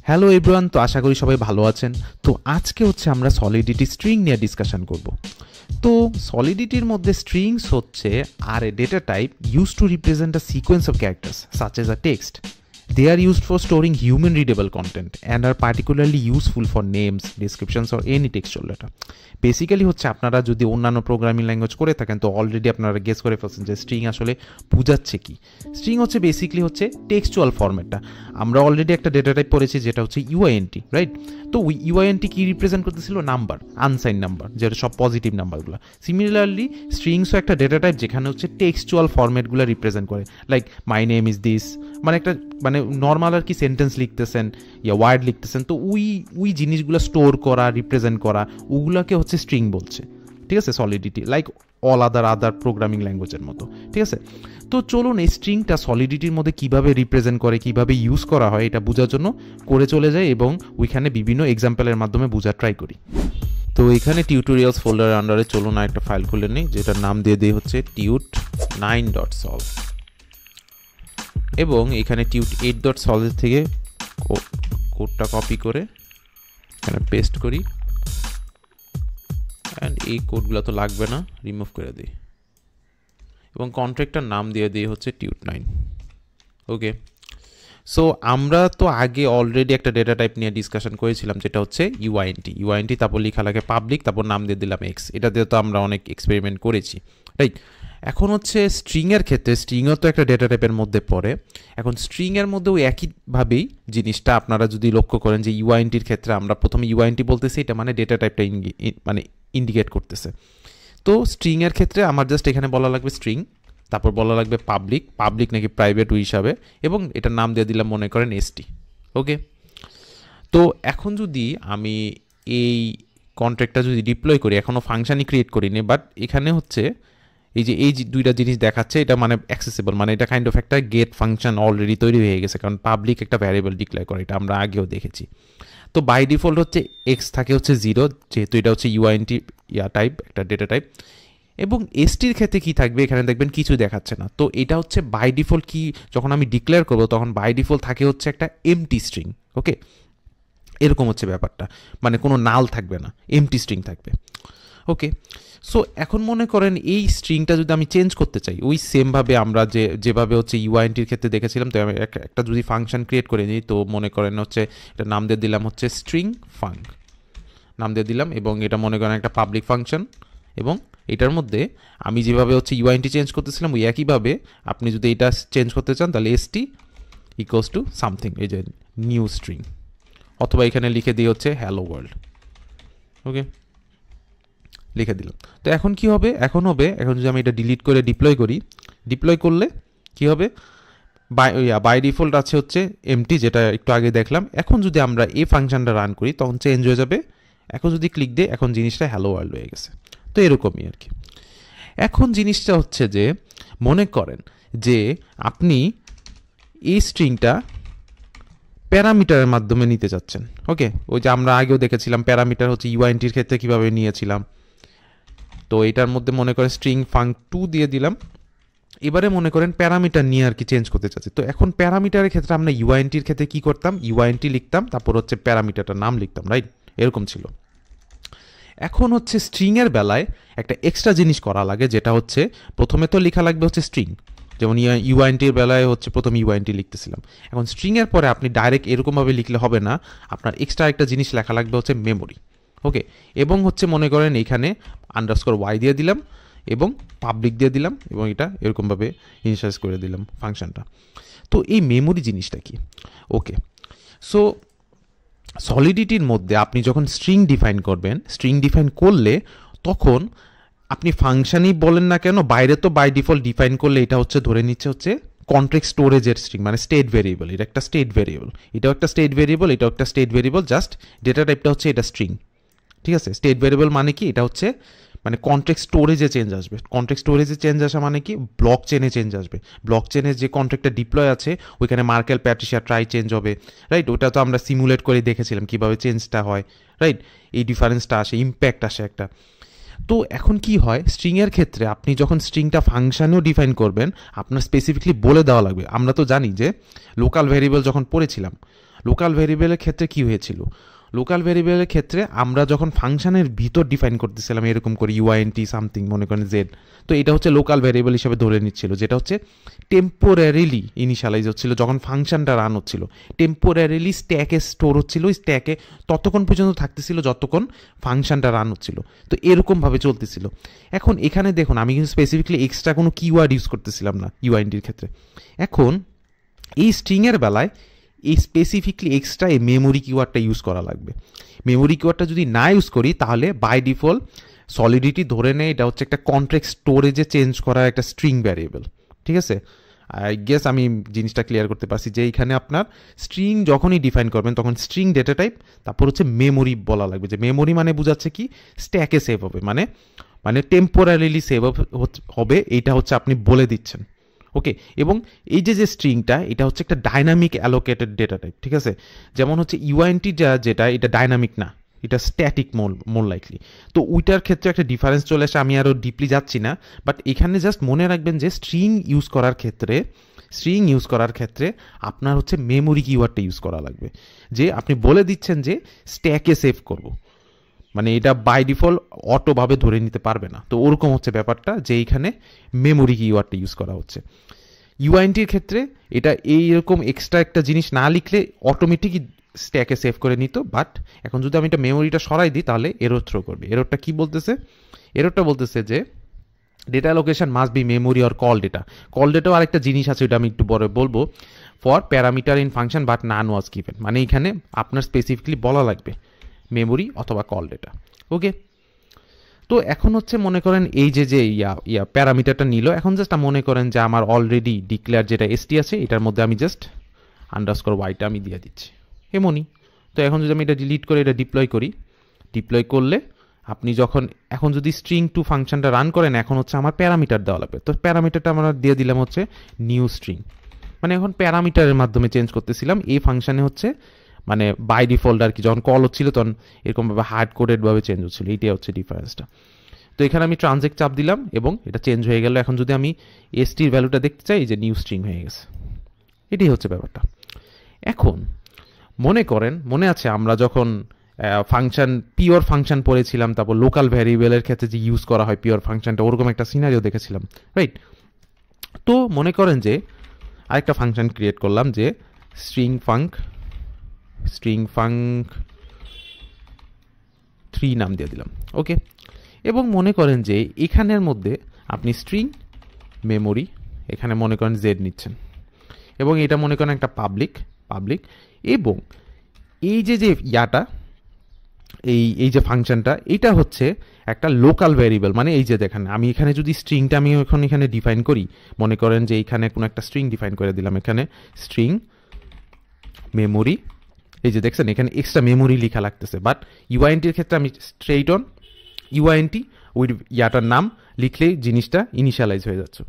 Hello everyone, তো আশা করি সবাই ভালো আছেন। তো আজকে হচ্ছে আমরা সলিডিটি স্ট্রিং নিয়ে ডিসকাশন করব। তো সলিডিটির মধ্যে স্ট্রিংস হচ্ছে আর a data type use to represent a sequence of characters such as a text. They are used for storing human readable content and are particularly useful for names, descriptions or any textual data. Basically হচ্ছে আপনারা যদি অন্যান্য programming language করে থাকেন তো already আপনারা guess করে ফেলছেন যে স্ট্রিং আসলে বোঝাচ্ছে কি। স্ট্রিং হচ্ছে বেসিক্যালি হচ্ছে টেক্সচুয়াল ফরম্যাটটা। আমরা অলরেডি একটা ডেটা টাইপ পড়েছি যেটা হচ্ছে ইউআইএনটি, রাইট? তো ইউআইএনটি কি রিপ্রেজেন্ট করতেছিল? নাম্বার, আনসাইন নাম্বার, যেটা সব পজিটিভ নাম্বারগুলো। সিমিলারলি স্ট্রিংসও একটা ডেটা টাইপ যেখানে হচ্ছে টেক্সচুয়াল ফরম্যাটগুলো রিপ্রেজেন্ট করে, like my name is this, মানে একটা মানে নর্মাল আর কি সেন্টেন্স লিখতেছেন ইয়া ওয়ার্ড লিখতেছেন, তো ওই জিনিসগুলো স্টোর করা, রিপ্রেজেন্ট করা, ওগুলোকে হচ্ছে স্ট্রিং বলছে, ঠিক আছে? Solidity like all other programming ল্যাঙ্গুয়েজের মতো, ঠিক আছে? তো চলুন এই স্ট্রিংটা সলিডিটির মধ্যে কিভাবে রিপ্রেজেন্ট করে, কিভাবে ইউজ করা হয় এটা বোঝার জন্য করে চলে যায় এবং ওইখানে বিভিন্ন এক্সাম্পলের মাধ্যমে বোঝার ট্রাই করি। তো এখানে টিউটোরিয়ালস ফোল্ডারের আন্ডারে চলুন একটা ফাইল খুলে নিই, যেটার নাম দিয়ে দিই হচ্ছে tut9.solve, এবং এখানে tut8.solve থেকে কোডটা কপি করে এখানে পেস্ট করি, অ্যান্ড এই কোডগুলো তো লাগবে না, রিমুভ করে দিই, এবং কন্ট্রাক্টটার নাম দিয়ে দিই হচ্ছে tut9। ওকে, সো আমরা তো আগে অলরেডি একটা ডেটা টাইপ নিয়ে ডিসকাশন করেছিলাম যেটা হচ্ছে ইউআইএনটি, তারপর লেখা লাগে পাবলিক, তারপর নাম দিয়ে দিলাম এক্স। এটা দিয়ে তো আমরা অনেক এক্সপেরিমেন্ট করেছি, রাইট? এখন হচ্ছে স্ট্রিংয়ের ক্ষেত্রে, স্ট্রিংও তো একটা ডেটা টাইপের মধ্যে পড়ে। এখন স্ট্রিংয়ের মধ্যেও একইভাবেই জিনিসটা আপনারা যদি লক্ষ্য করেন যে ইউআইএনটির ক্ষেত্রে আমরা প্রথমে ইউআইএনটি বলতেছি, এটা মানে ডেটা টাইপটা মানে ইন্ডিকেট করতেছে। তো স্ট্রিংয়ের ক্ষেত্রে আমার জাস্ট এখানে বলা লাগবে স্ট্রিং, তারপর বলা লাগবে পাবলিক নাকি প্রাইভেট ওই হিসাবে, এবং এটার নাম দিয়ে দিলাম মনে করেন এসটি। ওকে, তো এখন যদি আমি এই কন্ট্রাক্টটা যদি ডিপ্লয় করি, এখনও ফাংশনই ক্রিয়েট করিনি, বাট এখানে হচ্ছে এই দুইটা জিনিস দেখাচ্ছে, এটা মানে অ্যাক্সেসিবল, মানে এটা কাইন্ড অফ একটা গেট ফাংশন অলরেডি তৈরি হয়ে গেছে, কারণ পাবলিক একটা ভ্যারিয়েবল ডিক্লেয়ার করে, এটা আমরা আগেও দেখেছি। তো বাই ডিফল্ট হচ্ছে এক্স থাকে হচ্ছে 0, যেহেতু এটা হচ্ছে ইউআইএনটি টাইপ, একটা ডেটা টাইপ। এবং এসটির ক্ষেত্রে কি থাকবে, এখানে দেখবেন কিছু দেখাচ্ছে না। তো এটা হচ্ছে বাই ডিফল্ট কি, যখন আমি ডিক্লেয়ার করবো তখন বাই ডিফল্ট থাকে হচ্ছে একটা এমটি স্ট্রিং। ওকে, এরকম হচ্ছে ব্যাপারটা, মানে কোনো নাল থাকবে না, এমটি স্ট্রিং থাকবে। ওকে, সো এখন মনে করেন এই স্ট্রিংটা যদি আমি চেঞ্জ করতে চাই, ওই সেমভাবে আমরা যেভাবে হচ্ছে ইউআইএনটির ক্ষেত্রে দেখেছিলাম, তো আমি একটা যদি ফাংশন ক্রিয়েট করে নিই, তো মনে করেন হচ্ছে এটা নাম দিয়ে দিলাম হচ্ছে স্ট্রিং ফাঙ্ক, নাম দিয়ে দিলাম, এবং এটা মনে করেন একটা পাবলিক ফাংশন, এবং এটার মধ্যে আমি যেভাবে হচ্ছে ইউআইএনটি চেঞ্জ করতেছিলাম ওই একইভাবে আপনি যদি এটা চেঞ্জ করতে চান তাহলে এসটি ইকুয়ালস টু সামথিং, এই যে নিউ স্ট্রিং, অথবা এখানে লিখে দিয়ে হচ্ছে হ্যালো ওয়ার্ল্ড। ওকে, লিখে দিলাম। তো এখন কি হবে, এখন যদি আমি এটা ডিলিট করে ডিপ্লয় করলে কি হবে, বাই ডিফল্ট আছে হচ্ছে এমটি, যেটা একটু আগে দেখলাম। এখন যদি আমরা এই ফাংশনটা রান করি তখন চেঞ্জ হয়ে যাবে, এখন যদি ক্লিক দিই এখন জিনিসটা হ্যালো ওয়ার্ল্ড হয়ে গেছে। তো এরকমই আর কি। এখন জিনিসটা হচ্ছে যে মনে করেন যে আপনি এই স্ট্রিংটা প্যারামিটারের মাধ্যমে নিতে চাচ্ছেন। ওকে, ওই যে আমরা আগেও দেখেছিলাম প্যারামিটার হচ্ছে ইউআইএনটির ক্ষেত্রে কীভাবে নিয়েছিলাম। তো এটার মধ্যে মনে করেন স্ট্রিং ফাঙ্ক2 দিয়ে দিলাম। এবারে মনে করেন প্যারামিটার নিয়ে আর কি চেঞ্জ করতে চাচ্ছি। তো এখন প্যারামিটারের ক্ষেত্রে আমরা ইউআইএনটির ক্ষেত্রে কী করতাম, ইউআইএনটি লিখতাম, তারপর হচ্ছে প্যারামিটারটার নাম লিখতাম, রাইট? এরকম ছিল। এখন হচ্ছে স্ট্রিংয়ের বেলায় একটা এক্সট্রা জিনিস করা লাগে, যেটা হচ্ছে প্রথমে তো লেখা লাগবে হচ্ছে স্ট্রিং, যেমন ইউআইএনটির বেলায় হচ্ছে প্রথম ইউআইএনটি লিখতেছিলাম। এখন স্ট্রিংয়ের পরে আপনি ডাইরেক্ট এরকমভাবে লিখলে হবে না, আপনার এক্সট্রা একটা জিনিস লেখা লাগবে হচ্ছে মেমোরি। ওকে, এবং হচ্ছে মনে করেন এখানে _y দিয়ে দিলাম এবং পাবলিক দিয়ে দিলাম, এবং এটা এরকমভাবে ইনিশিয়ালাইজ করে দিলাম ফাংশনটা। তো এই মেমোরি জিনিসটা কি? ওকে, সো সলিডিটির মধ্যে আপনি যখন স্ট্রিং ডিফাইন করবেন, স্ট্রিং ডিফাইন করলে তখন আপনি ফাংশনই বলেন না কেন, বাইরে তো বাই ডিফল্ট ডিফাইন করলে এটা হচ্ছে ধরে নিচ্ছে হচ্ছে কন্ট্রাক্ট স্টোরেজের স্ট্রিং, মানে স্টেট ভেরিয়েবল। এটা একটা স্টেট ভেরিয়েবল, এটাও একটা স্টেট ভেরিয়েবল, এটাও একটা স্টেট ভেরিয়েবল, জাস্ট ডেটা টাইপটা হচ্ছে এটা স্ট্রিং, ঠিক আছে? স্টেট ভেরিয়েবল মানে কি, এটা হচ্ছে মানে কন্ট্রাক্ট স্টোরেজে চেঞ্জ আসবে। কন্ট্রাক্ট স্টোরেজে চেঞ্জ আসা মানে কি, ব্লক চেনে চেঞ্জ আসবে। ব্লক চেনে যে কন্ট্রাক্টটা ডিপ্লয় আছে ওইখানে মার্কেল, প্যাট্রিশিয়া, ট্রাই চেঞ্জ হবে, রাইট? ওটা তো আমরা সিমুলেট করে দেখেছিলাম কীভাবে চেঞ্জটা হয়, রাইট? এই ডিফারেন্সটা আসে, ইম্প্যাক্ট আসে একটা। তো এখন কি হয়, স্ট্রিংয়ের ক্ষেত্রে আপনি যখন স্ট্রিংটা ফাংশানেও ডিফাইন করবেন, আপনার স্পেসিফিকলি বলে দেওয়া লাগবে। আমরা তো জানি যে লোকাল ভ্যারিয়েবল যখন পড়েছিলাম লোকাল ভেরিয়েবলের ক্ষেত্রে কি হয়েছিল, লোকাল ভেরিয়েবলের ক্ষেত্রে আমরা যখন ফাংশনের ভিতর ডিফাইন করতেছিলাম এরকম করে ইউআইএনটি সামথিং মনে করেন জেড, তো এটা হচ্ছে লোকাল ভেরিয়েবল হিসেবে ধরে নিচ্ছিল, যেটা হচ্ছে টেম্পোরারিলি ইনিশিয়ালাইজ হচ্ছিল যখন ফাংশনটা রান হচ্ছিল, টেম্পোরারিলি স্ট্যাকে স্টোর হচ্ছিল, স্ট্যাকে ততক্ষণ পর্যন্ত থাকতেছিল যতক্ষণ ফাংশনটা রান হচ্ছিল। তো এরকমভাবে চলতেছিল। এখন এখানে দেখুন আমি কিন্তু স্পেসিফিকলি এক্সট্রা কোনো কিওয়ার্ড ইউজ করতেছিলাম না ইউআইএনটির ক্ষেত্রে। এখন এই স্ট্রিংয়ের বেলায় এই স্পেসিফিকলি এক্সট্রা এই মেমোরি কিওয়ার্ডটা ইউজ করা লাগবে। মেমোরি কিওয়ার্ডটা যদি না ইউজ করি তাহলে বাই ডিফল্ট সলিডিটি ধরে নেয় এটা হচ্ছে একটা কন্ট্রাক্ট স্টোরেজে চেঞ্জ করা একটা স্ট্রিং ভ্যারিয়েবল। ঠিক আছে, আই গেস আমি জিনিসটা ক্লিয়ার করতে পারছি যে এইখানে আপনার স্ট্রিং যখনই ডিফাইন করবেন তখন স্ট্রিং ডেটা টাইপ তারপর হচ্ছে মেমোরি বলা লাগবে, যে মেমোরি মানে বোঝাচ্ছে কি স্ট্যাকে সেভ হবে, মানে মানে টেম্পোরারিলি সেভ হবে, এইটা হচ্ছে আপনি বলে দিচ্ছেন। ওকে, এবং এই যে স্ট্রিংটা এটা হচ্ছে একটা ডাইনামিক অ্যালোকেটেড ডেটা টাইপ। ঠিক আছে, যেমন হচ্ছে ইউআইএনটি যেটা এটা ডাইনামিক না, এটা স্ট্যাটিক মোর লাইকলি। তো ওইটার ক্ষেত্রে একটা ডিফারেন্স চলে আসে, আমি আরও ডিপলি যাচ্ছি না, বাট এখানে জাস্ট মনে রাখবেন যে স্ট্রিং ইউজ করার ক্ষেত্রে আপনার হচ্ছে মেমোরি কিওয়ার্ডটা ইউজ করা লাগবে, যে আপনি বলে দিচ্ছেন যে স্ট্যাকে সেভ করব, মানে এটা বাই ডিফল্ট অটোভাবে ধরে নিতে পারবে না। তো ওরকম হচ্ছে ব্যাপারটা, যে এইখানে মেমোরি কিওয়ার্ডটা ইউজ করা হচ্ছে। ইউআইএনটির ক্ষেত্রে এটা এইরকম এক্সট্রা একটা জিনিস না লিখলে অটোমেটিকই স্ট্যাকে সেভ করে নিত, বাট এখন যদি আমি এটা মেমোরিটা সরাই দিই তাহলে এরর থ্রো করবে। এররটা কি বলতেছে, এররটা বলতেছে যে data location must be memory or calldata. কল ডেটাও আরেকটা জিনিস আছে, ওটা আমি একটু পরে বলবো, for parameter in function but none was given, মানে এখানে আপনার স্পেসিফিকলি বলা লাগবে মেমোরি অথবা কল ডেটা। ওকে, তো এখন হচ্ছে মনে করেন এই যে প্যারামিটারটা নিল, এখন জাস্ট মনে করেন যে আমার অলরেডি ডিক্লেয়ার যেটা এসটি আছে এটার মধ্যে আমি জাস্ট আন্ডারস্কোর ওয়াইটা আমি দিয়ে দিচ্ছি এমনই। তো এখন যদি আমি এটা ডিলিট করে এটা ডিপ্লয় করলে আপনি যখন এখন যদি স্ট্রিং টু ফাংশনটা রান করেন এখন হচ্ছে আমার প্যারামিটার দেওয়া লাগবে। তো প্যারামিটারটা আমরা দিয়ে দিলাম হচ্ছে নিউ স্ট্রিং, মানে এখন প্যারামিটারের মাধ্যমে চেঞ্জ করতেছিলাম এই ফাংশনে হচ্ছে, মানে বাই ডিফল্ট আর কি যখন কল হচ্ছিল তখন এরকমভাবে হার্ড কোডেডভাবে চেঞ্জ হচ্ছিল, এইটাই হচ্ছে ডিফারেন্সটা। তো এখানে আমি ট্রানজেক্ট চাপ দিলাম এবং এটা চেঞ্জ হয়ে গেল। এখন যদি আমি এসটির ভ্যালুটা দেখতে চাই যে নিউ স্ট্রিং হয়ে গেছে, এটাই হচ্ছে ব্যাপারটা। এখন মনে আছে আমরা যখন পিওর ফাংশন পড়েছিলাম, তারপর লোকাল ভ্যারিয়েবলের ক্ষেত্রে যে ইউজ করা হয় পিওর ফাংশনটা, ওরকম একটা সিনারিও দেখেছিলাম, রাইট? তো মনে করেন যে আরেকটা ফাংশন ক্রিয়েট করলাম যে স্ট্রিং ফাংক 3 নাম দিয়ে দিলাম। ওকে, এবং মনে করেন যে এখানের মধ্যে আপনি স্ট্রিং মেমোরি এখানে মনে করেন জেড নিচ্ছেন, এবং এটা মনে করেন একটা পাবলিক, এবং এই যে ইয়াটা এই যে ফাংশনটা এটা হচ্ছে একটা লোকাল ভ্যারিয়েবল, মানে এই যে দেখেন আমি এখানে যদি স্ট্রিংটা আমি এখন এখানে ডিফাইন করি, মনে করেন যে এখানে কোনো একটা স্ট্রিং ডিফাইন করে দিলাম, এখানে স্ট্রিং মেমোরি, এই যে দেখছেন এখানে এক্সট্রা মেমোরি লেখা লাগতেছে, বাট ইউআইএনটির ক্ষেত্রে আমি স্ট্রেইট অন ইউআইএনটি উইথ ইয়াটার নাম লিখলেই জিনিসটা ইনিশিয়ালাইজ হয়ে যাচ্ছে।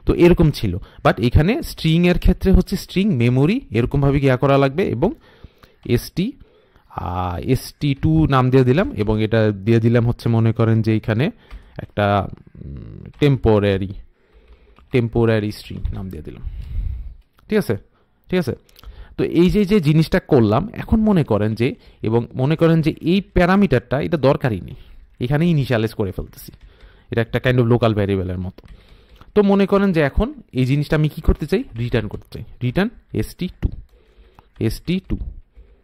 তো এরকম ছিল, বাট এখানে স্ট্রিং এর ক্ষেত্রে হচ্ছে স্ট্রিং মেমোরি এরকমভাবে ইয়া করা লাগবে, এবং ST2 নাম দিয়ে দিলাম, এবং এটা দিয়ে দিলাম হচ্ছে মনে করেন যে এখানে একটা টেম্পোরারি স্ট্রিং নাম দিয়ে দিলাম। ঠিক আছে, তো এই যে জিনিসটা করলাম, এখন মনে করেন যে এই প্যারামিটারটা এটা দরকারই নেই, এখানে ইনিশিয়ালাইজ করে ফেলতেছি, এটা একটা কাইন্ড অফ লোকাল ভ্যারিয়েবলের মতো। তো মনে করেন যে এখন এই জিনিসটা আমি কি করতে চাই, রিটার্ন করতে চাই, রিটার্ন ST2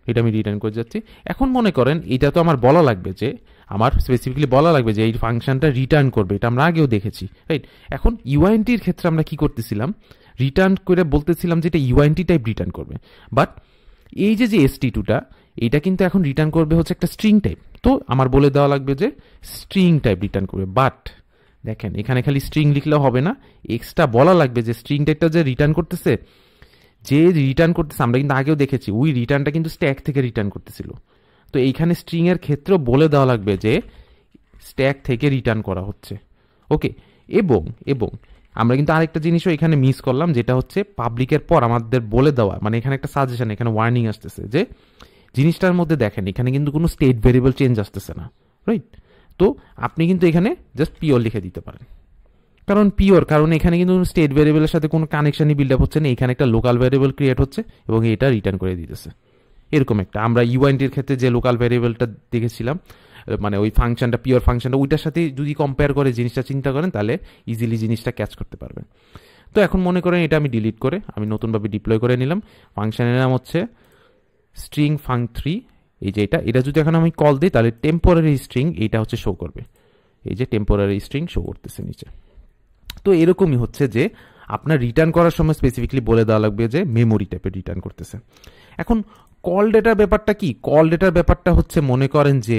এটা আমি রিটার্ন করে যাচ্ছি। এখন মনে করেন এটা তো আমার বলা লাগবে যে আমার স্পেসিফিকলি বলা লাগবে যে এই ফাংশনটা রিটার্ন করবে, এটা আমরা আগেও দেখেছি, রাইট? এখন ইউআইএনটির ক্ষেত্রে আমরা কি করতেছিলাম, রিটার্ন করে বলতেছিলাম যে এটা ইউআইএনটি টাইপ রিটার্ন করবে, বাট এই যে ST2টা এইটা কিন্তু এখন রিটার্ন করবে হচ্ছে একটা স্ট্রিং টাইপ। তো আমার বলে দেওয়া লাগবে যে স্ট্রিং টাইপ রিটার্ন করবে, বাট দেখেন এখানে খালি স্ট্রিং লিখলেও হবে না, এক্সট্রা বলা লাগবে যে স্ট্রিং টাইপটা যে রিটার্ন করতেছে আমরা কিন্তু আগেও দেখেছি ওই রিটার্নটা কিন্তু স্ট্যাক থেকে রিটার্ন করতেছিল। তো এইখানে স্ট্রিং এর ক্ষেত্রেও বলে দেওয়া লাগবে যে স্ট্যাক থেকে রিটার্ন করা হচ্ছে। ওকে, এবং আমরা কিন্তু আরেকটা জিনিসও এখানে মিস করলাম, যেটা হচ্ছে পাবলিকের পর আমাদের বলে দেওয়া, মানে এখানে একটা সাজেশন, এখানে ওয়ার্নিং আসতেছে যে জিনিসটার মধ্যে দেখেন এখানে কিন্তু কোনো স্টেট ভেরিয়েবল চেঞ্জ আসতেছে না, রাইট? তো আপনি কিন্তু এখানে জাস্ট পিওর লিখে দিতে পারেন, কারণ এখানে কিন্তু স্টেট ভেরিয়েবলের সাথে কোনো কানেকশনই বিল্ড আপ হচ্ছে না, এখানে একটা লোকাল ভেরিয়েবল ক্রিয়েট হচ্ছে এবং এটা রিটার্ন করে দিতেছে। এরকম একটা আমরা ইউএনটির ক্ষেত্রে যে লোকাল ভ্যারিয়েবলটা দেখেছিলাম, মানে ওই ফাংশনটা পিওর ফাংশনটা ওইটার সাথে যদি কম্পেয়ার করে জিনিসটা চিন্তা করেন তাহলে ইজিলি জিনিসটা ক্যাচ করতে পারবেন। তো এখন মনে করেন এটা আমি ডিলিট করে আমি নতুনভাবে ডিপ্লয় করে নিলাম। ফাংশনের নাম হচ্ছে স্ট্রিং ফাং3, এই যে এটা যদি এখন আমি কল দিই তাহলে টেম্পোরারি স্ট্রিং এইটা হচ্ছে শো করবে, এই যে টেম্পোরারি স্ট্রিং শো করতেছে নিচে। তো এরকমই হচ্ছে যে আপনার রিটার্ন করার সময় স্পেসিফিকলি বলে দেওয়া লাগবে যে মেমোরি টাইপের রিটার্ন করতেছে। এখন কল ডেটার ব্যাপারটা কি? কল ডেটার ব্যাপারটা হচ্ছে মনে করেন যে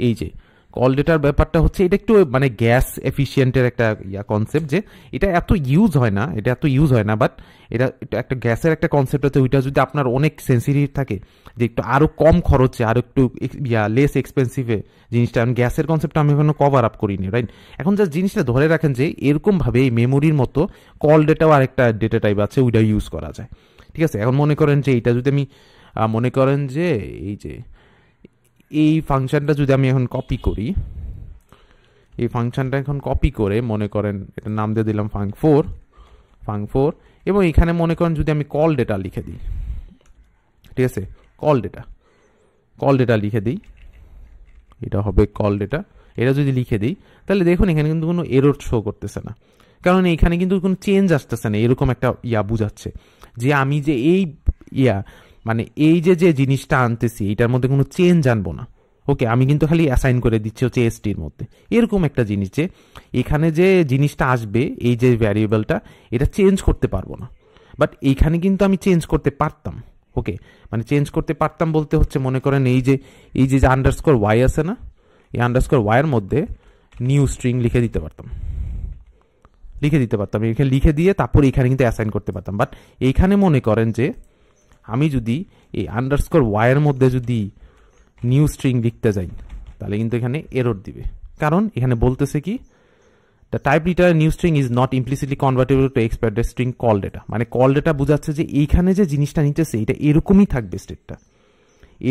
এই যে কল ডেটার ব্যাপারটা হচ্ছে এটা একটু মানে গ্যাস এফিসিয়েন্টের একটা কনসেপ্ট, যে এটা এত ইউজ হয় না, বাট এটা একটা গ্যাসের একটা কনসেপ্ট হচ্ছে ওইটা যদি আপনার অনেক সেন্সিটিভ থাকে যে একটু আরও কম খরচে আরও একটু লেস এক্সপেন্সিভে জিনিসটা, গ্যাসের কনসেপ্টটা আমি এখনো কভার আপ করিনি, রাইট? এখন জাস্ট জিনিসটা ধরে রাখেন যে এরকমভাবে এই মেমোরির মতো কল ডেটাও আরেকটা ডেটা টাইপ আছে, ওইটা ইউজ করা যায়, ঠিক আছে? এখন মনে করেন যে এইটা যদি আমি মনে করেন যে এই ফাংশনটা যদি আমি এখন কপি করি, এই ফাংশনটা এখন কপি করে মনে করেন এটার নাম দিয়ে দিলাম ফাং4, এবং এখানে মনে করেন যদি আমি কল ডেটা লিখে দিই, ঠিক আছে, কল ডেটা লিখে দিই, এটা হবে কল ডেটা, এটা যদি লিখে দিই তাহলে দেখুন এখানে কিন্তু কোনো এরর শো করতেছে না, কারণ এখানে কিন্তু কোনো চেঞ্জ আসতেছে না। এরকম একটা বুঝাচ্ছে যে আমি যে মানে এই যে জিনিসটা আনতেছি এটার মধ্যে কোনো চেঞ্জ আনবো না, ওকে, আমি কিন্তু খালি অ্যাসাইন করে দিচ্ছি হচ্ছে এসটির মধ্যে। এরকম একটা জিনিস যে এখানে যে জিনিসটা আসবে এই যে ভ্যারিয়েবলটা এটা চেঞ্জ করতে পারবো না, বাট এইখানে কিন্তু আমি চেঞ্জ করতে পারতাম, ওকে, মানে চেঞ্জ করতে পারতাম বলতে হচ্ছে মনে করেন এই যে আন্ডারস্কোর ওয়াই আছে না, এই আন্ডারস্কোর ওয়াইয়ের মধ্যে নিউ স্ট্রিং লিখে দিতে পারতাম, এখানে লিখে দিয়ে তারপর এখানে কিন্তু অ্যাসাইন করতে পারতাম। বাট এইখানে মনে করেন যে আমি যদি এই আন্ডারস্কোর ওয়াইয়ের মধ্যে যদি নিউ স্ট্রিং লিখতে যাই তাহলে কিন্তু এখানে এরর দিবে, কারণ এখানে বলতেছে কি the type return new string is not implicitly convertible to expected string call data, মানে কল ডেটা বোঝাচ্ছে যে এইখানে যে জিনিসটা নিতেছে এটা এরকমই থাকবে, স্টেটটা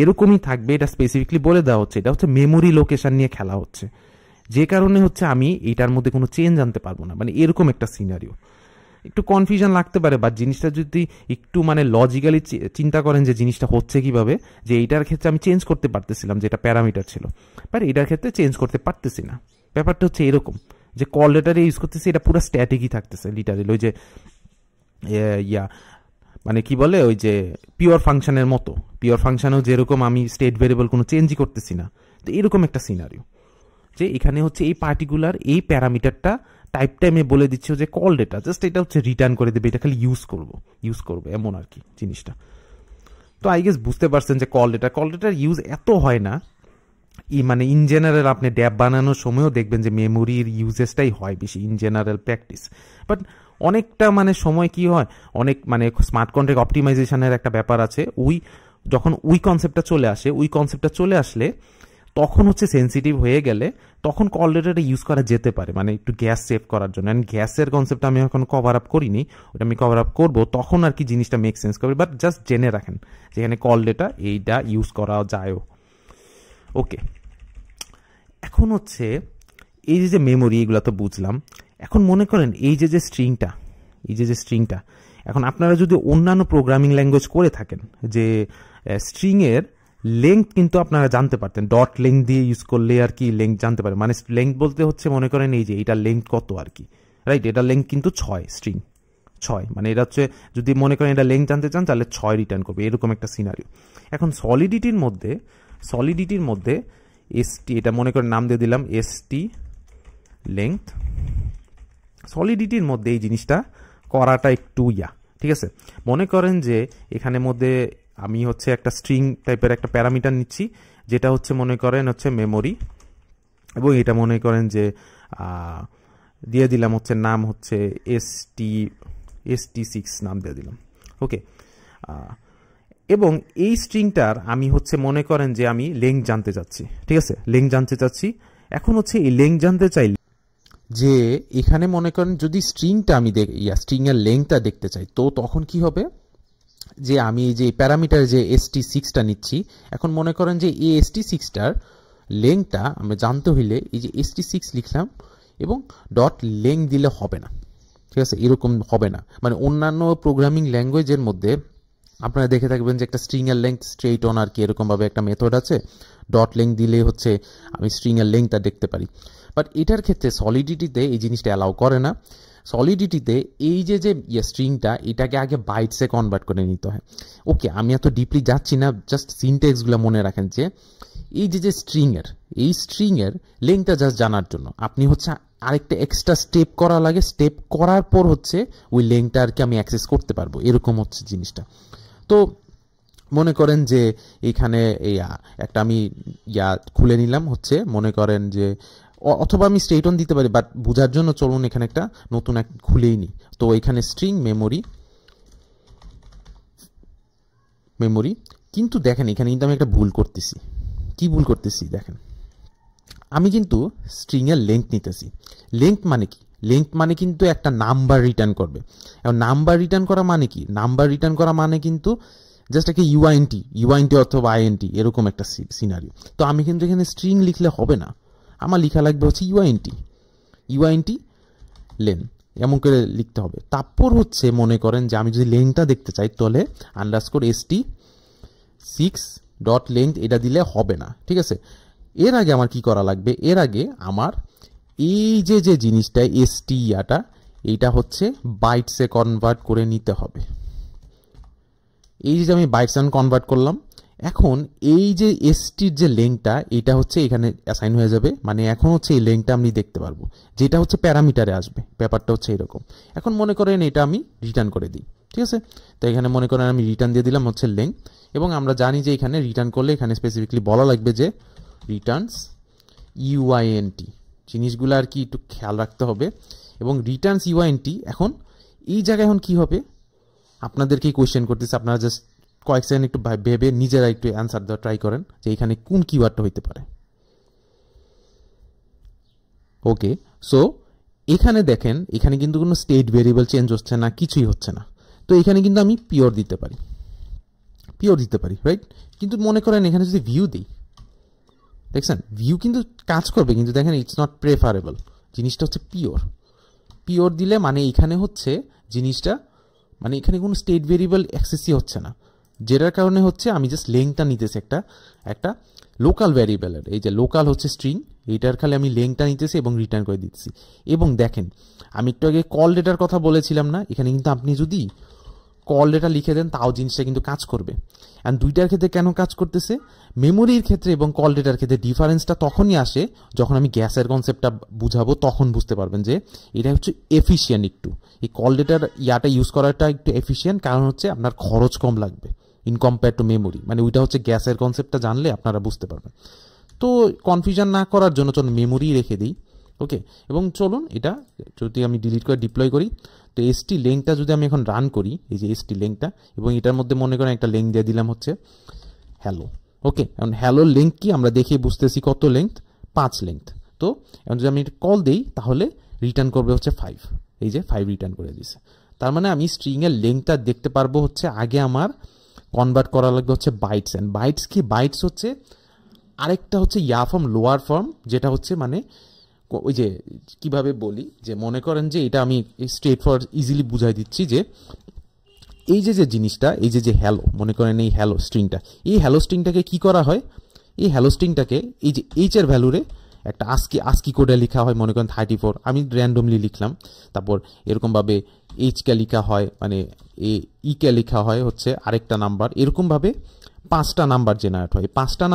এরকমই থাকবে, এটা স্পেসিফিকলি বলে দেওয়া হচ্ছে। এটা হচ্ছে মেমোরি লোকেশন নিয়ে খেলা হচ্ছে, যে কারণে হচ্ছে আমি এটার মধ্যে কোনো চেঞ্জ আনতে পারবো না, মানে এরকম একটা সিনারিও। একটু কনফিউশন লাগতে পারে, বাট জিনিসটা যদি একটু মানে লজিক্যালি চিন্তা করেন যে জিনিসটা হচ্ছে কিভাবে, যে এইটার ক্ষেত্রে আমি চেঞ্জ করতে পারতেছিলাম যেটা প্যারামিটার ছিল, বাট এটার ক্ষেত্রে চেঞ্জ করতে পারতেছি না। ব্যাপারটা হচ্ছে এরকম যে কল ডেটারে ইউজ করতেছি এটা পুরো স্ট্যাটিকই থাকতেছে, লিটারেল ওই যে মানে কি বলে ওই যে পিওর ফাংশনের মতো, পিওর ফাংশনেও যেরকম আমি স্টেট ভেরিয়েবল কোনো চেঞ্জই করতেছি না, তো এরকম একটা সিনারিও যে এখানে হচ্ছে এই পার্টিকুলার এই প্যারামিটারটা টাইপ টাইমে বলে দিচ্ছে যে কল ডেটা, জাস্ট এটা হচ্ছে রিটার্ন করে দেবে, এটা খালি ইউজ করবো এমন আর কি জিনিসটা। তো আই গেস বুঝতে পারছেন যে কল ডেটার ইউজ এত হয় না, মানে ইন জেনারেল আপনি ড্যাব বানানোর সময়ও দেখবেন যে মেমোরির ইউজেসটাই হয় বেশি ইন জেনারেল প্র্যাকটিস, বাট অনেকটা মানে সময় কি হয়, অনেক মানে স্মার্ট কন্ট্রাক্ট অপটিমাইজেশনের একটা ব্যাপার আছে, যখন কনসেপ্টটা চলে আসলে তখন হচ্ছে সেন্সিটিভ হয়ে গেলে তখন কল ডেটাটা ইউজ করা যেতে পারে, মানে একটু গ্যাস সেভ করার জন্য। অ্যান্ড গ্যাসের কনসেপ্ট আমি এখন কভার আপ করিনি, ওটা আমি কভার আপ করবো তখন আর কি জিনিসটা মেক সেন্স করবে, বাট জাস্ট জেনে রাখেন যেখানে কল ডেটা এইটা ইউজ করা যায়ও, ওকে। এখন হচ্ছে এই যে মেমোরি এগুলো তো বুঝলাম, এখন মনে করেন এই যে স্ট্রিংটা এখন আপনারা যদি অন্যান্য প্রোগ্রামিং ল্যাঙ্গুয়েজ করে থাকেন যে স্ট্রিংয়ের লেংথ কিন্তু আপনারা জানতে পারতেন, ডট লেংথ দিয়ে ইউজ করলে আর কি লেংথ জানতে পারেন, মানে লেংথ বলতে হচ্ছে মনে করেন এই যে এটার লেংথ কত আর কি, রাইট? এটার লেংথ কিন্তু 6, স্ট্রিং 6, মানে এটা হচ্ছে যদি মনে করেন এটা লেংথ জানতে চান তাহলে 6 রিটার্ন করবে, এরকম একটা সিনারিও। এখন সলিডিটির মধ্যে এসটি, এটা মনে করেন নাম দিয়ে দিলাম এসটি লেংথ। সলিডিটির মধ্যে এই জিনিসটা করাটা একটু ঠিক আছে। মনে করেন যে এখানে মধ্যে আমি হচ্ছে একটা স্ট্রিং টাইপের একটা প্যারামিটার নিচ্ছি যেটা হচ্ছে মনে করেন হচ্ছে মেমোরি, এবং এটা মনে করেন যে দিয়ে দিলাম হচ্ছে নাম হচ্ছে ST6 নাম দিয়ে দিলাম, ওকে। এবং এই স্ট্রিংটার আমি হচ্ছে মনে করেন যে আমি লেংথ জানতে চাচ্ছি, ঠিক আছে, লেংথ জানতে চাচ্ছি। এখন হচ্ছে এই লেংথ জানতে চাইলে যে এখানে মনে করেন যদি স্ট্রিংটা আমি স্ট্রিংয়ের লেংথটা দেখতে চাই, তো তখন কি হবে যে আমি যে প্যারামিটার যে ST6টা নিচ্ছি, এখন মনে করেন যে এই ST6টার লেংথটা আমরা জানতে হইলে এই যে ST6 লিখলাম এবং ডট লেংথ দিলে হবে না, ঠিক আছে, এরকম হবে না। মানে অন্যান্য প্রোগ্রামিং ল্যাঙ্গুয়েজের মধ্যে আপনারা দেখে থাকবেন যে একটা স্ট্রিং এর লেংথ স্ট্রেইট অন আর কি এরকম ভাবে একটা মেথড আছে, ডট লেংথ দিলে হচ্ছে আমি স্ট্রিং এর লেংথটা দেখতে পারি। বাট এটার ক্ষেত্রে সলিডিটিতে এই জিনিসটা অ্যালাউ করে না। সলিডিটিতে এই যে স্ট্রিংটা এটাকে আগে বাইটসে কনভার্ট করে নিতে হয়। ওকে, আমি এত ডিপলি যাচ্ছি না, জাস্ট সিনট্যাক্সগুলো মনে রাখেন যে এই যে স্ট্রিংয়ের লেংথটা জাস্ট জানার জন্য আপনি হচ্ছে আরেকটা এক্সট্রা স্টেপ করা লাগে, স্টেপ করার পর হচ্ছে ওই লেংথটা আর কি আমি অ্যাক্সেস করতে পারবো, এরকম হচ্ছে জিনিসটা। তো মনে করেন যে এখানে একটা আমি খুলে নিলাম, হচ্ছে মনে করেন যে অথবা আমি স্ট্রেট অন দিতে পারি, বাট বোঝার জন্য চলুন এখানে একটা নতুন খুলেই নি। তো এখানে স্ট্রিং মেমোরি কিন্তু দেখেন এখানে কিন্তু আমি একটা ভুল করতেছি। কি ভুল করতেছি দেখেন, আমি কিন্তু স্ট্রিং এর লেংথ নিতেছি। লেংথ মানে কি? লেংথ মানে কিন্তু একটা নাম্বার রিটার্ন করবে। এবং নাম্বার রিটার্ন করা মানে কি? নাম্বার রিটার্ন করা মানে কিন্তু জাস্ট একটা ইউআইএনটি অথবা আইএনটি এরকম একটা সিনারিও। তো আমি কিন্তু এখানে স্ট্রিং লিখলে হবে না, আমার লেখা লাগবে হচ্ছে ইউআইএনটি লেন, এমন করে লিখতে হবে। তারপর হচ্ছে মনে করেন যে আমি যদি লেংথটা দেখতে চাই তাহলে _st6 ডট লেংথ এটা দিলে হবে না, ঠিক আছে। এর আগে আমার কি করা লাগবে? এর আগে আমার এই যে জিনিসটা এসটিটা এইটা হচ্ছে বাইটসে কনভার্ট করে নিতে হবে। এই যে আমি বাইটস কনভার্ট করলাম, এখন এই যে এসটির যে লেংথটা এটা হচ্ছে এখানে অ্যাসাইন হয়ে যাবে, মানে এখন হচ্ছে এই লেংথটা আমি দেখতে পারবো, যেটা হচ্ছে প্যারামিটারে আসবে। ব্যাপারটা হচ্ছে এরকম। এখন মনে করেন এটা আমি রিটার্ন করে দিই, ঠিক আছে। তো এখানে মনে করেন আমি রিটার্ন দিয়ে দিলাম হচ্ছে লেংথ, এবং আমরা জানি যে এখানে রিটার্ন করলে এখানে স্পেসিফিকলি বলা লাগবে যে রিটার্নস ইউআইএনটি, জিনিসগুলো আর কি একটু খেয়াল রাখতে হবে। এবং রিটার্নস ইউআইএনটি এখন এই জায়গায় এখন কি হবে আপনাদেরকে কোয়েশ্চেন করতেছে, আপনারা জাস্ট কয়েক সেকেন্ড একটু ভেবে নিজেরা একটু অ্যান্সার দেওয়া ট্রাই করেন যে এখানে কোন কিওয়ার্ডটা হইতে পারে। ওকে, সো এখানে দেখেন এখানে কিন্তু কোনো স্টেট ভেরিয়েবল চেঞ্জ হচ্ছে না, কিছুই হচ্ছে না। তো এখানে কিন্তু আমি পিওর দিতে পারি, রাইট। কিন্তু মনে করেন এখানে যদি ভিউ দিই, দেখছেন ভিউ কিন্তু কাজ করবে, কিন্তু দেখেন ইটস নট প্রেফারেবল। জিনিসটা হচ্ছে পিওর দিলে মানে এখানে হচ্ছে জিনিসটা মানে এখানে কোনো স্টেট ভেরিয়েবল অ্যাক্সেসই হচ্ছে না, যেটার কারণে হচ্ছে আমি জাস্ট লেংথটা নিতেছি একটা লোকাল ভ্যারিয়েবলের। এই যে লোকাল হচ্ছে স্ট্রিং, এইটার খালি আমি লেংথটা নিতেছি এবং রিটার্ন করে দিতেছি। এবং দেখেন আমি একটু আগে কল ডেটার কথা বলেছিলাম না, এখানে কিন্তু আপনি যদি কল ডেটা লিখে দেন তাও জিনিসটা কিন্তু কাজ করবে। অ্যান্ড দুইটার ক্ষেত্রে কেন কাজ করতেছে? মেমোরির ক্ষেত্রে এবং কল ডেটার ক্ষেত্রে ডিফারেন্সটা তখনই আসে যখন আমি গ্যাসের কনসেপ্টটা বুঝাবো, তখন বুঝতে পারবেন যে এটা হচ্ছে এফিশিয়েন্ট। একটু এই কল ডেটার ইউজ করাটা একটু এফিশিয়েন্ট, কারণ হচ্ছে আপনার খরচ কম লাগবে ইন কম্পেয়ার টু মেমোরি। মানে ওইটা হচ্ছে গ্যাসের কনসেপ্টটা জানলে আপনারা বুঝতে পারবেন। তো কনফিউশন না করার জন্য চলুন মেমোরি রেখে দিই, ওকে। এবং চলুন এটা যদি আমি ডিলিট করে ডিপ্লয় করি, তো এসটি লেংথটা যদি আমি এখন রান করি, এই যে এসটি লেংথটা, এবং এটার মধ্যে মনে করেন একটা লেংথ দিয়ে দিলাম হচ্ছে হ্যালো, ওকে। এখন হ্যালোর লেংথ কি আমরা দেখে বুঝতেছি কত লেংথ, 5 লেংথ। তো এখন যদি আমি কল দিই তাহলে রিটার্ন করবে হচ্ছে 5, এই যে 5 রিটার্ন করে দিছে। তার মানে আমি স্ট্রিংয়ের লেংথটা দেখতে পারবো হচ্ছে আগে আমার কনভার্ট করা লাগবে হচ্ছে বাইটস। অ্যান্ড বাইটস কি? বাইটস হচ্ছে আরেকটা হচ্ছে ফর্ম লোয়ার ফর্ম, যেটা হচ্ছে মানে ওই যে কিভাবে বলি যে মনে করেন যে এটা আমি স্ট্রেট ফরওয়ার্ড ইজিলি বুঝাই দিচ্ছি যে এই যে জিনিসটা, এই যে হ্যালো, মনে করেন এই হ্যালো স্ট্রিংটা, এই হ্যালো স্ট্রিংটাকে কি করা হয়? এই হ্যালো স্ট্রিংটাকে এই যে এইচ এর ভ্যালুরে একটা আস্কি কোডে লেখা হয়, মনে করেন 34, আমি র্যান্ডমলি লিখলাম। তারপর এরকমভাবে এইচকে লেখা হয়, মানে ইকে লেখা হয় হচ্ছে আরেকটা নাম্বার, এরকমভাবে 5টা নাম্বার জেনারেট হয়। 5টা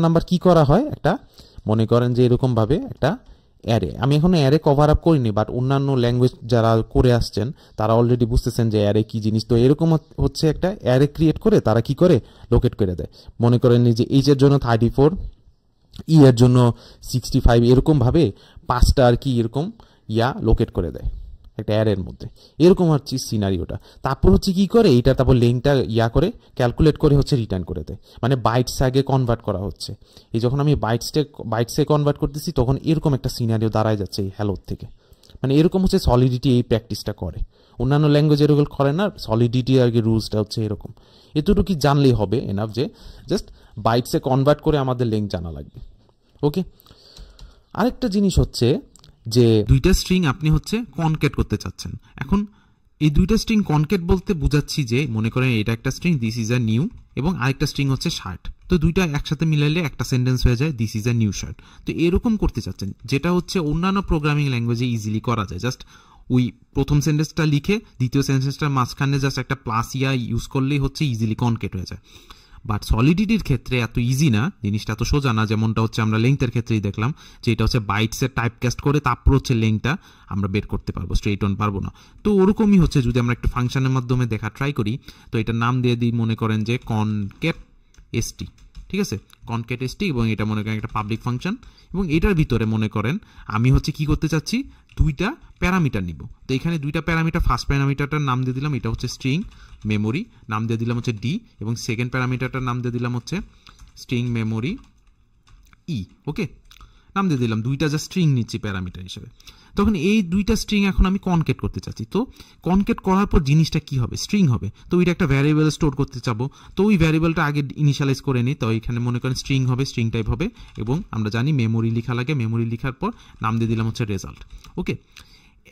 নাম্বার কি করা হয়? একটা মনে করেন যে এরকমভাবে একটা অ্যারে, আমি এখনো অ্যারে কভার আপ করিনি, বাট অন্যান্য ল্যাঙ্গুয়েজ যারা করে আসছেন তারা অলরেডি বুঝতেছেন যে অ্যারে কি জিনিস। তো এরকম হচ্ছে একটা অ্যারে ক্রিয়েট করে তারা কি করে লোকেট করে দেয়। মনে করেন যে এইচ এর জন্য 34, ই এর জন্য 65, এরকমভাবে 5টা আর কি এরকম লোকেট করে দেয় একটা অ্যারের মধ্যে। এরকম হচ্ছে সিনারিওটা। তারপর হচ্ছে কি করে এটা, তারপর লেংথটা করে ক্যালকুলেট করে হচ্ছে রিটার্ন করে দেয়, মানে বাইটস আগে কনভার্ট করা হচ্ছে। এই যখন আমি বাইটসে কনভার্ট করতেছি তখন এরকম একটা সিনারিও দাঁড়ায় যাচ্ছে এই হ্যালোর থেকে। মানে এরকম হচ্ছে সলিডিটি এই প্র্যাকটিসটা করে, অন্যান্য ল্যাঙ্গুয়েজ এরকম করে না। সলিডিটি আর কি রুলসটা হচ্ছে এরকম। এতটুকু জানলেই হবে এনাফ যে জাস্ট বাইটসে কনভার্ট করে আমাদের লেংথ জানা লাগবে, ওকে। আরেকটা জিনিস হচ্ছে যে দুইটা স্ট্রিং আপনি হচ্ছে কনক্যাট করতে চাচ্ছেন। এখন এই দুইটা স্ট্রিং কনকেট বলতে বোঝাচ্ছি যে মনে করেন এটা একটা string this is a new এবং আরেকটা স্ট্রিং হচ্ছে শার্ট, তো দুইটা একসাথে মিলাইলে একটা সেন্টেন্স হয়ে যায় this is a new shirt. তো এরকম করতে চাচ্ছেন যেটা হচ্ছে অন্যান্য প্রোগ্রামিং ল্যাঙ্গুয়েজে ইজিলি করা যায়। জাস্ট ওই প্রথম সেন্টেন্সটা লিখে দ্বিতীয় সেন্টেন্সটার মাঝখানে জাস্ট একটা প্লাস ইয়া ইউজ করলেই হচ্ছে ইজিলি কনকেট হয়ে যায়। বাট সলিডিটির ক্ষেত্রে এত ইজি না, জিনিসটা এত সোজা না। যেমনটা হচ্ছে আমরা লেংথের ক্ষেত্রেই দেখলাম যে এটা হচ্ছে বাইটসের টাইপ কাস্ট করে তারপর হচ্ছে লেংথটা আমরা বের করতে পারবো, স্ট্রেইট অন পারবো না। তো ওরকমই হচ্ছে যদি আমরা একটু ফাংশনের মাধ্যমে দেখা ট্রাই করি, তো এটার নাম দিয়ে দিই মনে করেন যে কনকেট এসটি, ঠিক আছে, কনকেট এসটি, এবং এটা মনে করেন একটা পাবলিক ফাংশন, এবং এটার ভিতরে মনে করেন আমি হচ্ছে কি করতে চাচ্ছি দুইটা প্যারামিটার নিব। তো এখানে দুইটা প্যারামিটার, ফার্স্ট প্যারামিটারটার নাম দিয়ে দিলাম এটা হচ্ছে স্ট্রিং মেমোরি, নাম দিয়ে দিলাম হচ্ছে ডি, এবং সেকেন্ড প্যারামিটারটার নাম দিয়ে দিলাম হচ্ছে স্ট্রিং মেমোরি ই। ওকে, নাম দিয়ে দিলাম, দুইটা যা স্ট্রিং নিচ্ছি প্যারামিটার হিসেবে। তখন এই দুইটা স্ট্রিং এখন আমি কনকেট করতে চাচ্ছি। তো কনকেট করার পর জিনিসটা কি হবে, স্ট্রিং হবে। তো ওইটা একটা ভ্যারিয়েবল স্টোর করতে চাবো, তো ওই ভ্যারিয়েবলটা আগে ইনিশিয়ালাইজ করে নিই। তো এখানে মনে করেন স্ট্রিং হবে, স্ট্রিং টাইপ হবে, এবং আমরা জানি মেমোরি লেখা লাগে, মেমোরি লেখার পর নাম দিয়ে দিলাম হচ্ছে রেজাল্ট। ওকে,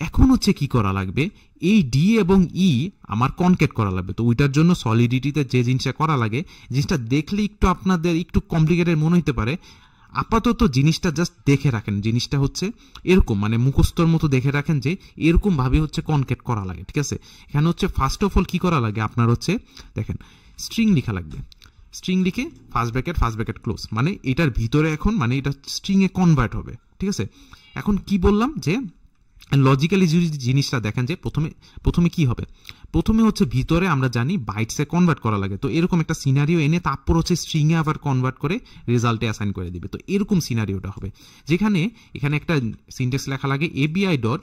এখন হচ্ছে কি করা লাগবে, এই ডি এবং ই আমার কনকেট করা লাগবে। তো ওইটার জন্য সলিডিটিতে যে জিনিসটা করা লাগে, জিনিসটা দেখলে একটু আপনাদের একটু কমপ্লিকেটেড মনে হতে পারে, আপাতত জিনিসটা জাস্ট দেখে রাখেন। জিনিসটা হচ্ছে এরকম, মানে মুখস্থর মতো দেখে রাখেন যে এরকম ভাবে হচ্ছে কনকেট করা লাগে, ঠিক আছে। এখানে হচ্ছে ফার্স্ট অফ অল কি করা লাগে, আপনার হচ্ছে দেখেন স্ট্রিং লেখা লাগবে, স্ট্রিং লিখে ফার্স্ট ব্র্যাকেট ক্লোজ, মানে এটার ভিতরে এখন মানে এটা স্ট্রিং এ কনভার্ট হবে, ঠিক আছে। এখন কি বললাম যে লজিক্যালি যদি জিনিসটা দেখেন যে প্রথমে কি হবে, প্রথমে হচ্ছে ভিতরে আমরা জানি বাইটসে কনভার্ট করা লাগে। তো এরকম একটা সিনারিও এনে তারপর হচ্ছে স্ট্রিংয়ে আবার কনভার্ট করে রেজাল্টে অ্যাসাইন করে দিবে। তো এরকম সিনারিওটা হবে, যেখানে এখানে একটা সিনট্যাক্স লেখা লাগে এবিআই ডট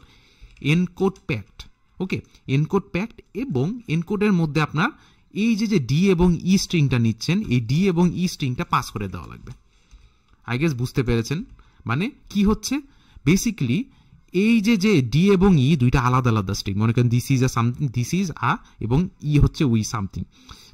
এনকোড প্যাক্ট। ওকে, এনকোড প্যাক্ট, এবং এনকোডের মধ্যে আপনার এই যে ডি এবং ই স্ট্রিংটা নিচ্ছেন, এই ডি এবং ই স্ট্রিংটা পাস করে দেওয়া লাগবে। আই গেস বুঝতে পেরেছেন। মানে কি হচ্ছে বেসিক্যালি এই যে ডি এবং ই দুইটা আলাদা আলাদা স্ট্রিং, মনে করেন this is a something, this is a, এবং ই হচ্ছে উই সামথিং।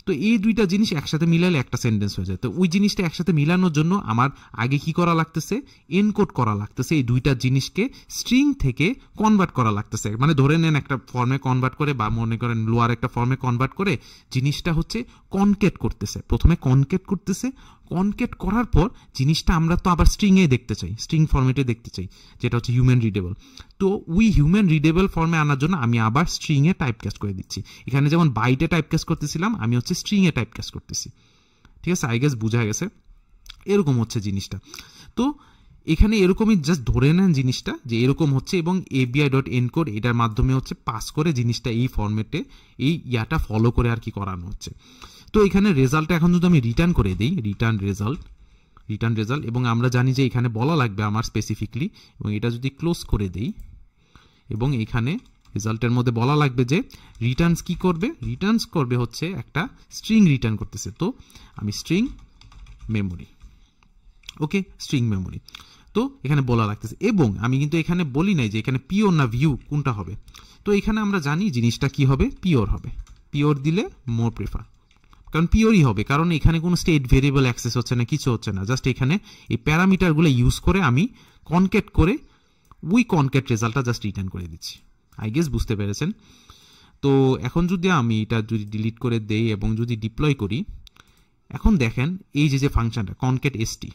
তো এই দুইটা জিনিস একসাথে মিলালে একটা সেন্টেন্স হয়ে যায়। তো ওই জিনিসটা একসাথে মিলানোর জন্য আমার আগে কি করা লাগতেছে, এনকোড করা লাগতেছে, এই দুইটা জিনিসকে স্ট্রিং থেকে কনভার্ট করা লাগতেছে। মানে ধরে নেন একটা ফর্মে কনভার্ট করে, বা মনে করেন লোয়ার একটা ফর্মে কনভার্ট করে জিনিসটা হচ্ছে কনকেট করতেছে। প্রথমে কনকেট করতেছে, কনকেট করার পর জিনিসটা আমরা তো আবার স্ট্রিংয়ে দেখতে চাই, স্ট্রিং ফর্মেটে দেখতে চাই, যেটা হচ্ছে হিউম্যান রিডেবল। তো ওই হিউম্যান রিডেবল ফর্মে আনার জন্য আমি আবার স্ট্রিংয়ে টাইপকাস্ট করে দিচ্ছি। এখানে যেমন বাইটে টাইপকাস্ট করতেছিলাম, আমি হচ্ছে স্ট্রিংয়ে টাইপকাস্ট করতেছি, ঠিক আছে। আই গেস বোঝা গেছে, এরকম হচ্ছে জিনিসটা। তো এখানে এরকমই জাস্ট ধরে নেন জিনিসটা যে এরকম হচ্ছে, এবং এবিআই ডট এনকোড এটার মাধ্যমে হচ্ছে পাস করে জিনিসটা এই ফর্মেটে এই ইয়াটা ফলো করে আর কি করানো হচ্ছে। তো এখানে রেজাল্টটা এখন যদি আমি রিটার্ন করে দিই, রিটার্ন রেজাল্ট, এবং আমরা জানি যে এখানে বলা লাগবে আমার স্পেসিফিকলি, এবং এটা যদি ক্লোজ করে দিই, এবং এখানে রেজাল্টের মধ্যে বলা লাগবে যে রিটার্নস কি করবে, রিটার্নস করবে হচ্ছে একটা স্ট্রিং রিটার্ন করতেছে। তো আমি স্ট্রিং মেমোরি, ওকে, স্ট্রিং মেমোরি, তো এখানে বলা লাগতেছে। এবং আমি কিন্তু এখানে বলি নাই যে এখানে পিওর না ভিউ কোনটা হবে। তো এখানে আমরা জানি জিনিসটা কি হবে, পিওর হবে। পিওর দিলে মোর প্রেফার, কারণ পিওরই হবে, কারণ এখানে কোনো স্টেট ভেরিয়েবল অ্যাক্সেস হচ্ছে না, কিছু হচ্ছে না। জাস্ট এখানে এই প্যারামিটারগুলো ইউজ করে আমি কনকেট করে ওই কনকেট রেজাল্টটা জাস্ট রিটার্ন করে দিচ্ছি। আই গেস বুঝতে পেরেছেন। তো এখন যদি আমি এটা যদি ডিলিট করে দেই এবং যদি ডিপ্লয় করি, এখন দেখেন এই যে ফাংশনটা কনকেট এসটি,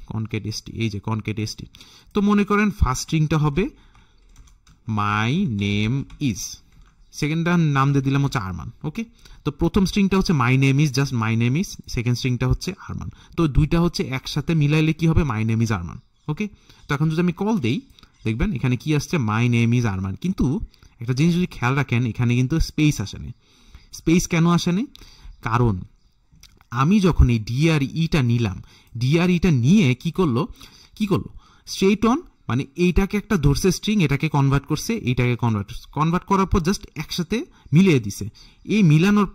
এই যে কনকেট এসটি। তো মনে করেন ফার্স্ট স্ট্রিংটা হবে মাই নেম ইজ, সেকেন্ডটার নাম দিয়ে দিলাম হচ্ছে আরমান। ওকে, তো প্রথম স্ট্রিংটা হচ্ছে my name is, just my name is, second স্ট্রিংটা হচ্ছে আরমান। তো দুইটা হচ্ছে একসাথে মিলাইলে কি হবে, my name is Arman. Okay, তো এখন যদি আমি কল দেই, দেখবেন এখানে কি আসছে, মাই নেম ইজ আরমান। কিন্তু একটা জিনিস যদি খেয়াল রাখেন, এখানে কিন্তু স্পেস আসেনি। স্পেস কেন আসেনি, কারণ আমি যখন এই ডিআর ইটা নিলাম, ডিআর ইটা নিয়ে কি করলো স্ট্রেইট অন, মানে এইটাকে একটা ধরছে স্ট্রিং, এটাকে কনভার্ট করছে, এইটাকে কনভার্ট করার পর জাস্ট একসাথে মিলিয়ে দিছে। এই মিলানোর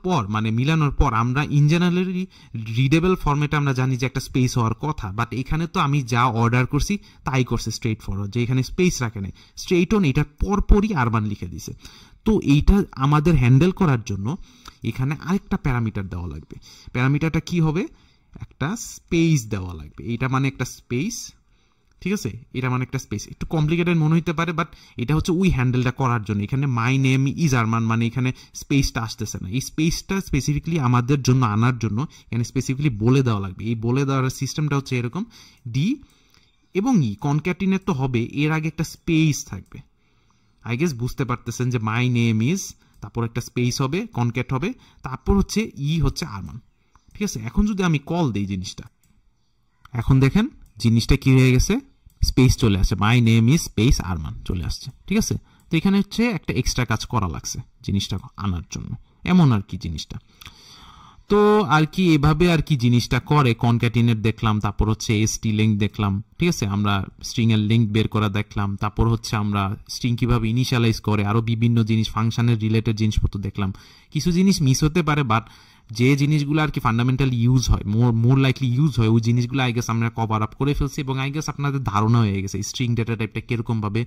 পর আমরা ইন জেনারেলি রিডেবল ফরম্যাটে আমরা জানি যে একটা স্পেস হওয়ার কথা, বাট এখানে তো আমি যা অর্ডার করছি তাই করছে স্ট্রেইট ফরওয়ার্ড, যে এখানে স্পেস রাখে নাই, স্ট্রেইট অন এটার পরপরই আরবান লিখে দিছে। তো এইটা আমাদের হ্যান্ডেল করার জন্য এখানে আরেকটা প্যারামিটার দেওয়া লাগবে। প্যারামিটারটা কি হবে, একটা স্পেস দেওয়া লাগবে। এইটা মানে একটা স্পেস, ঠিক আছে, এটা মানে একটা স্পেস, একটু কমপ্লিকেটেড মনে হতে পারে, বাট এটা হচ্ছে ওই হ্যান্ডেলটা করার জন্য। এখানে মাই নেম ইজ আরমান মানে এখানে স্পেসটা আসতেছে না, এই স্পেসটা স্পেসিফিকলি আমাদের জন্য আনার জন্য এখানে স্পেসিফিকলি বলে দেওয়া লাগবে। এই বলে দেওয়ার সিস্টেমটা হচ্ছে এরকম, ডি এবং ই কনক্যাটিনেট তো হবে, এর আগে একটা স্পেস থাকবে। আই গেস বুঝতে পারতেছেন যে মাই নেম ইজ, তারপর একটা স্পেস হবে, কনক্যাট হবে, তারপর হচ্ছে ই হচ্ছে আরমান। ঠিক আছে, এখন যদি আমি কল দিই জিনিসটা, এখন দেখেন জিনিসটা কি হয়ে গেছে, স্পেস চলে আসছে, মাই নেম ইজ স্পেস আরমান চলে আসছে। ঠিক আছে, তো এখানে হচ্ছে একটা এক্সট্রা কাজ করা লাগছে জিনিসটা আনার জন্য, এমন আর কি জিনিসটা। তো আর কি এভাবে আর কি জিনিসটা করে, কনক্যাটিনেট দেখলাম, তারপর হচ্ছে এসটি লিঙ্ক দেখলাম। ঠিক আছে, আমরা স্ট্রিং এর লিঙ্ক বের করা দেখলাম, তারপর হচ্ছে আমরা স্ট্রিং কিভাবে ইনিশিয়ালাইজ করে, আরো বিভিন্ন জিনিস ফাংশনের রিলেটেড জিনিসপত্র দেখলাম। কিছু জিনিস মিস হতে পারে, বাট যে জিনিসগুলো আর কি ফান্ডামেন্টালি ইউজ হয়, মোর লাইকলি ইউজ হয়, ওই জিনিসগুলো আই গেস আমরা কভার আপ করে ফেলছি, এবং আই গেস আপনাদের ধারণা হয়ে গেছে স্ট্রিং ডেটা টাইপটা কিরকম ভাবে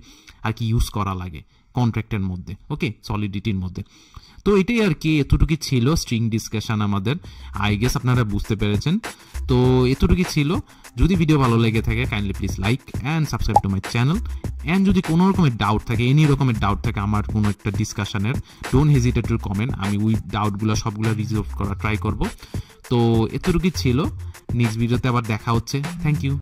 আর কি ইউজ করা লাগে কন্ট্রাক্টের মধ্যে, ওকে, সলিডিটির মধ্যে। তো এটাই আর কি, এতটুকু ছিল স্ট্রিং ডিসকাশন আমাদের, আই গেস আপনারা বুঝতে পেরেছেন। তো এতটুকু ছিল। যদি ভিডিও ভালো লেগে থাকে kindly please like and subscribe to my channel. And যদি কোনো রকমের ডাউট থাকে, এনি রকমের ডাউট থাকে আমার কোনো একটা ডিসকাশনের, ডোন্ট হেজিটেট টু কমেন্ট, আমি ওই ডাউটগুলো সবগুলো রিজলভ করা ট্রাই করব। তো এতটুকু ছিল, নেক্সট ভিডিওতে আবার দেখা হচ্ছে। Thank you.